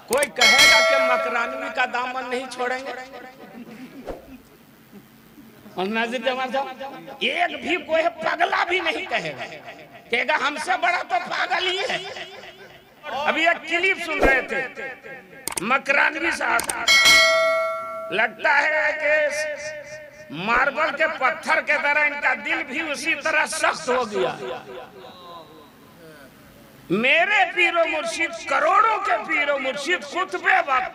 कोई कहेगा कि मकरानवी का दामन नहीं छोड़ेंगे। और नाज़िर जमान साहब, एक भी कोई पगला भी नहीं कहेगा हमसे बड़ा तो पागल ही है। अभी एक क्लिप सुन रहे थे मकरानवी साहब, लगता है कि मार्बल के पत्थर के तरह इनका दिल भी उसी तरह सख्त हो गया। मेरे पीरो मुर्शिद, करोड़ों के पीरो मुर्शिद खुतबे वक्त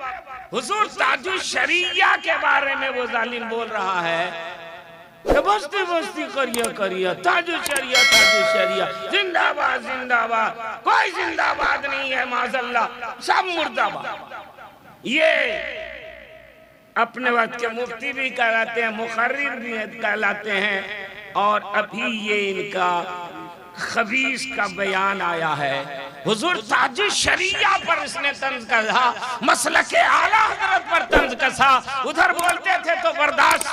हुजूर ताजुल शरिया के बारे में वो जालिम बोल रहा है कि बस्ती बस्ती करिया ताजुल शरिया जिंदाबाद जिंदाबाद, कोई जिंदाबाद नहीं है माज़अल्लाह, सब मुर्दाबाद। ये अपने वक्त के मुफ्ती भी कहलाते हैं, मुखर्रिर भी कहलाते हैं। और अभी ये इनका खबीस का बयान आया है। हुजूर ताजुल शरिया पर इसने तंज कसा, मसलके आला हज़रत पर तंज कसा। उधर बोलते थे तो बर्दाश्त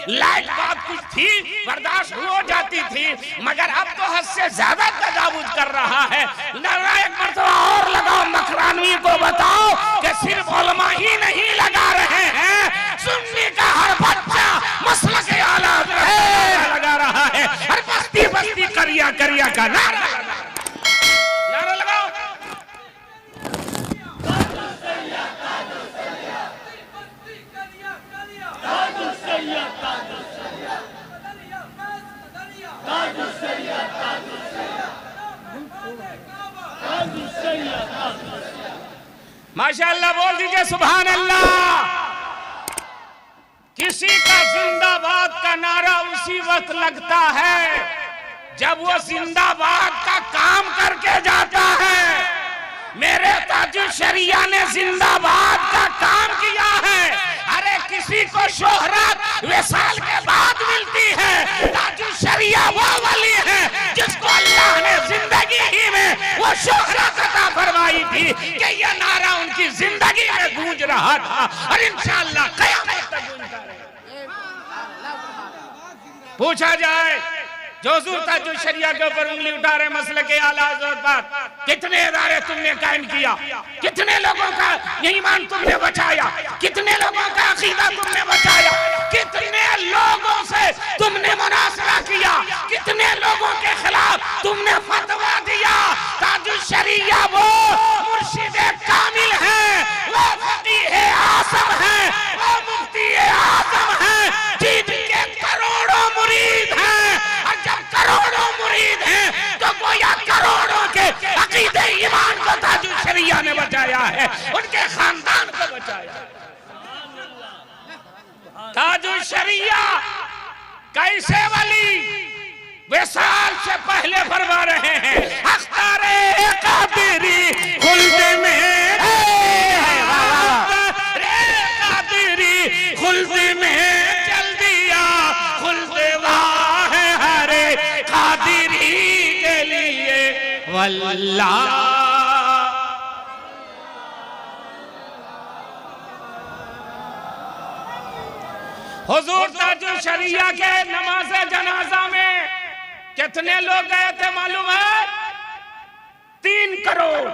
लायक बात कुछ थी, बर्दाश्त हो जाती थी, मगर अब तो हद से ज्यादा तजावुज कर रहा है। एक मर्तबा और लगाओ, मकरानवी को बताओ कि सिर्फ उलमा ही नहीं लगा रहे हैं, सुन्नी का हर बच्चा मसलके आला हज़रत लगा रहा है। हर बस्ती बस्ती करिया का नारा लगाओ। माशाअल्लाह बोल दीजिए सुभान अल्लाह। किसी का जिंदाबाद का नारा उसी वक्त लगता है जब वो जिंदाबाद का काम करके जाता है। मेरे ताजुल शरिया ने जिंदाबाद का काम किया है। अरे किसी को शोहरत विसाल के बाद मिलती है, ताजुल शरिया वो वली है जिसको अल्लाह ने जिंदगी ही में वो शोहरत अता फरमाई थी कि ये नारा उनकी जिंदगी में गूंज रहा था और इंशाअल्लाह क़यामत तक गूंजता रहेगा। पूछा जाए जो हुजूर ताजुल शरिया के ऊपर उंगली उठा रहे मसलके आला हज़रत पर, कितने इदारे तुमने कायम किया, कितने लोगों का ईमान तुमने बचाया, कितने लोगों का अकीदा तुमने बचाया, कितने लोगों से तुमने मुनासरा किया, कितने लोगों के खिलाफ तुमने फतवा दिया। ताजुल शरिया वो मुर्शिद कामिल है, वो फकीह आज़म है, वो मुफ्ती आज़म है, जिनके करोड़ों मुरीद हैं। जब करोड़ों मुरीद हैं तो गोया करोड़ों के अकीदे ईमान को ताजुल शरिया ने बचाया है, उनके खानदान को बचाया। ताजुल शरिया कैसे वली विसाल से पहले फरमा रहे हैं, अख्तारे कादिरी खुल्द में, कादिरी खुल्द में चल दिया, खुल्द कादिरी के लिए वल्लाह। हुजूर ताजुल शरिया के नमाज़े जनाजा में कितने लोग गए थे मालूम है? 3 करोड़।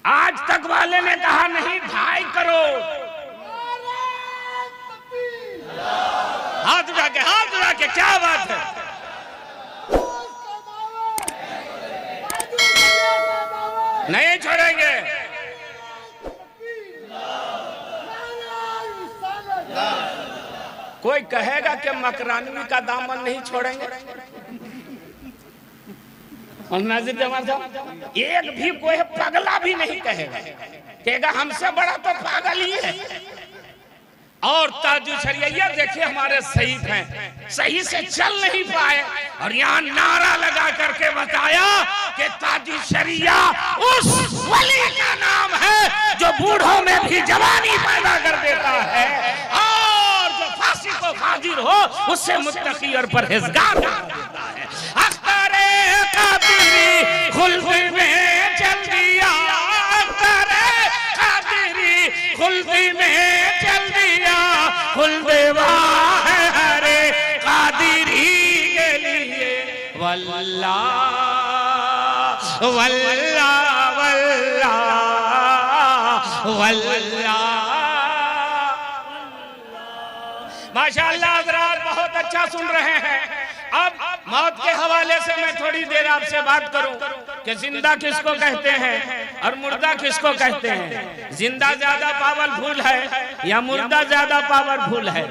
आज तक वाले ने कहा नहीं 2.5 करोड़। हाथ उठा के क्या बात है? नहीं छोड़ेंगे। कोई कहेगा कि मकरानवी का दामन नहीं छोड़ेंगे। और नाज़िर जमान साहब, एक भी कोई पगला भी नहीं कहेगा हमसे बड़ा तो पागल ही है। और ताजुल शरिया ये देखिए हमारे शहीद हैं, सही से चल नहीं पाए और यहाँ नारा लगा करके बताया कि ताजुल शरिया उस वली का नाम है जो बूढ़ों में भी जवानी पैदा कर देता है और जो फांसी को हाजिर हो उससे मुत्तकी और परहेजगार बना देता है। अख्तारे कादिरी खुल्द में चल दिया, अख्तारे कादिरी खुल्द में चल दिया, खुल्देवा है हरे कादिरी के लिए वल्लाह। वल्लाह वल्लाह वल्लाह। माशाअल्लाह हज़रात बहुत अच्छा सुन रहे हैं। अब मौत के हवाले से मैं थोड़ी देर आपसे बात करूं कि जिंदा किसको कहते हैं और मुर्दा किसको कहते हैं। जिंदा ज्यादा पावरफुल है या मुर्दा ज्यादा पावरफुल है?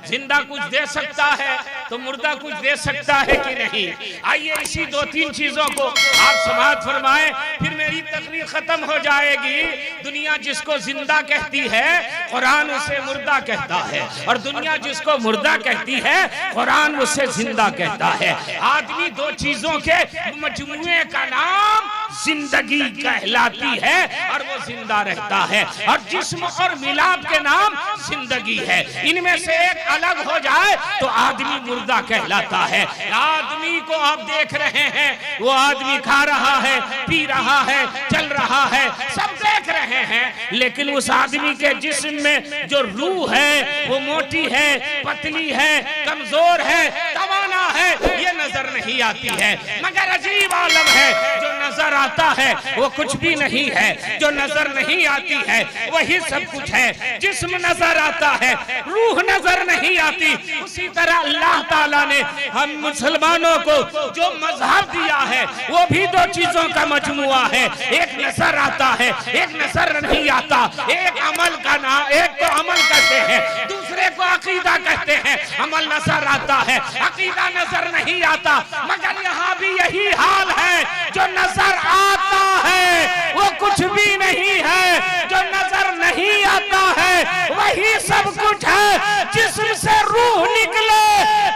जिंदा कुछ दे सकता है तो मुर्दा कुछ दे सकता है कि नहीं? आइए इसी दो तीन चीजों को आप समाअत फरमाएं, फिर मेरी तकरीर खत्म हो जाएगी। दुनिया जिसको जिंदा कहती है कुरान उसे मुर्दा कहता है, और दुनिया जिसको मुर्दा कहती है कुरान उसे जिंदा कहता है। आदमी दो चीजों के मजमुए का नाम जिंदगी कहलाती है और वो जिंदा रहता है, और जिस्म और मिलाप के नाम जिंदगी है। इनमें से एक अलग हो जाए तो आदमी मुर्दा कहलाता है। आदमी को आप देख रहे हैं, वो आदमी खा रहा है, पी रहा है, चल रहा है, सब देख रहे हैं, लेकिन उस आदमी के जिस्म में जो रूह है वो मोटी है, पतली है, कमजोर है, तवाना है, ये नजर नहीं आती है। मगर अजीब आलम है, जो नजर आता है वो कुछ भी नहीं है, जो नजर नहीं आती है वही सब कुछ है। जिस्म नजर आता है, रूह नजर नहीं आती। उसी तरह अल्लाह ताला ने हम मुसलमानों को जो मजहब दिया है वो भी दो चीजों का मजमुआ है। एक नजर आता है, एक नजर नहीं आता। एक अमल का नाम, एक को अमल कहते हैं, दूसरे को अकीदा कहते हैं। अमल नजर आता है, अकीदा नजर नहीं आता। मगर यहाँ भी यही हाल है, जो नजर आता है वो कुछ भी नहीं है, जो नजर नहीं आता है वही सब कुछ है। जिस्म से रूह निकले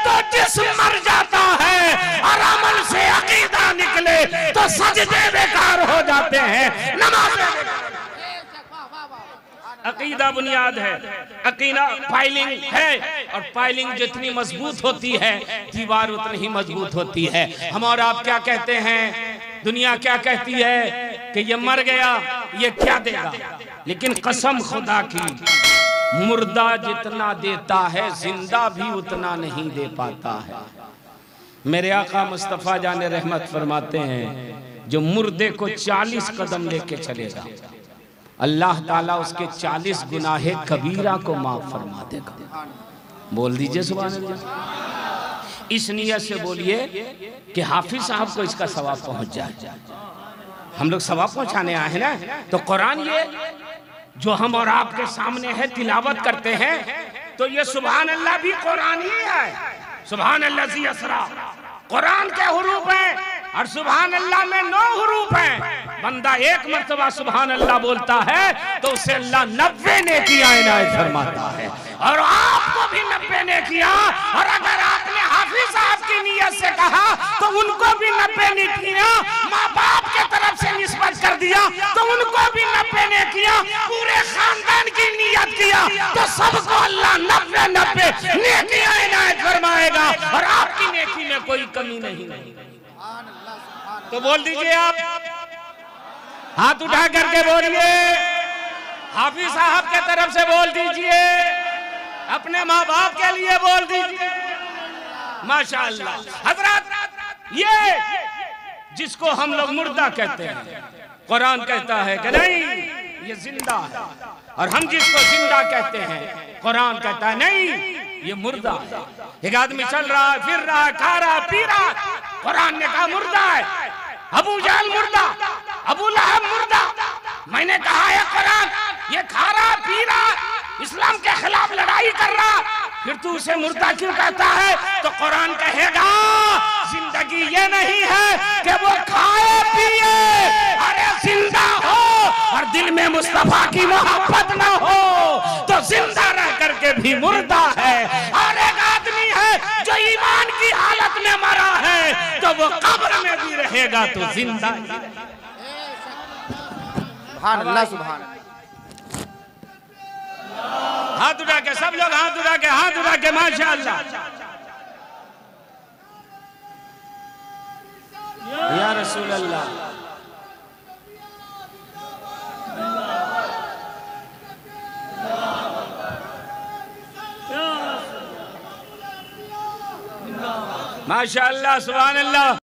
तो जिस्म मर जाता है, और अमल से अकीदा निकले तो सजदे बेकार हो जाते हैं, नमाज़। अकीदा बुनियाद है, अकीदा फाइलिंग है, और फाइलिंग जितनी मजबूत होती है दीवार उतनी ही मजबूत होती है। हम और आप क्या कहते हैं, दुनिया क्या कहती है कि ये मर गया, ये क्या देगा? लेकिन कसम खुदा की, मुर्दा जितना देता है जिंदा भी उतना नहीं दे पाता है। मेरे आका मुस्तफा जान रहमत फरमाते हैं, जो मुर्दे को 40 कदम लेके चलेगा अल्लाह ताला उसके 40 गुनाहे कबीरा को माफ फरमा देगा। बोल दीजिए सुभान अल्लाह। इस नियत से बोलिए कि हाफिज साहब को इसका सवाब पहुंच जाए। हम लोग सवाब पहुंचाने आए हैं ना, तो कुरान ये जो हम और आपके सामने है तिलावत करते हैं, तो ये सुभान अल्लाह भी कुरान ही है। सुभान अल्लाह ज़ी असरा कुरान के हुरूफ हैं, और सुभान अल्लाह में 9 हुरूफ हैं। बंदा एक मर्तबा सुभान अल्लाह बोलता है तो उसे अल्लाह 90 नेकियां इनायत फरमाता है, और आपको भी 90 नेकियां। और अगर आपने हाफिज साहब की नियत से कहा तो उनको भी 90 नेकियां, माँ बाप के तरफ से निस्बत कर दिया तो उनको भी 90 नेकियां, पूरे खानदान की नियत किया तो सबको अल्लाह 90 नेकियां इनायत फरमाएगा, और आपकी नेकी में कोई कमी नहीं। तो बोल दीजिए, आप हाथ उठा करके बोलिए, हाफिज साहब के तरफ से बोल दीजिए, अपने माँ बाप के लिए बोल दीजिए। माशाअल्लाह। हजरत, ये जिसको हम लोग मुर्दा कहते हैं कुरान कहता है कि नहीं ये जिंदा है, और हम जिसको जिंदा कहते हैं कुरान कहता है नहीं ये मुर्दा है। एक आदमी चल रहा है, फिर रहा है, खा रहा है, पी रहा है, कुरान ने कहा मुर्दा है। अबू जहल मुर्दा, अबू लहब मुर्दा। मैंने कहा है कुरान ये खा रहा, पी रहा, इस्लाम के खिलाफ लड़ाई कर रहा, फिर तू उसे मुर्दा क्यों कहता है? तो कुरान कहेगा जिंदगी ये नहीं है कि वो खाए पिए, अरे जिंदा हो और दिल में मुस्तफा की मोहब्बत ना हो तो जिंदा रह करके भी मुर्दा है। और एक आदमी है जो ईमान की हालत में मरा है तो वो कब्र में भी रहेगा तो जिंदा ही रहेगा। सुभान अल्लाह, सुभान। हाथ उठा के सब लोग हाथ उठा के, हाथ उठा के माशाअल्लाह। या रसूल अल्लाह। माशाअल्लाह, सुभान अल्लाह।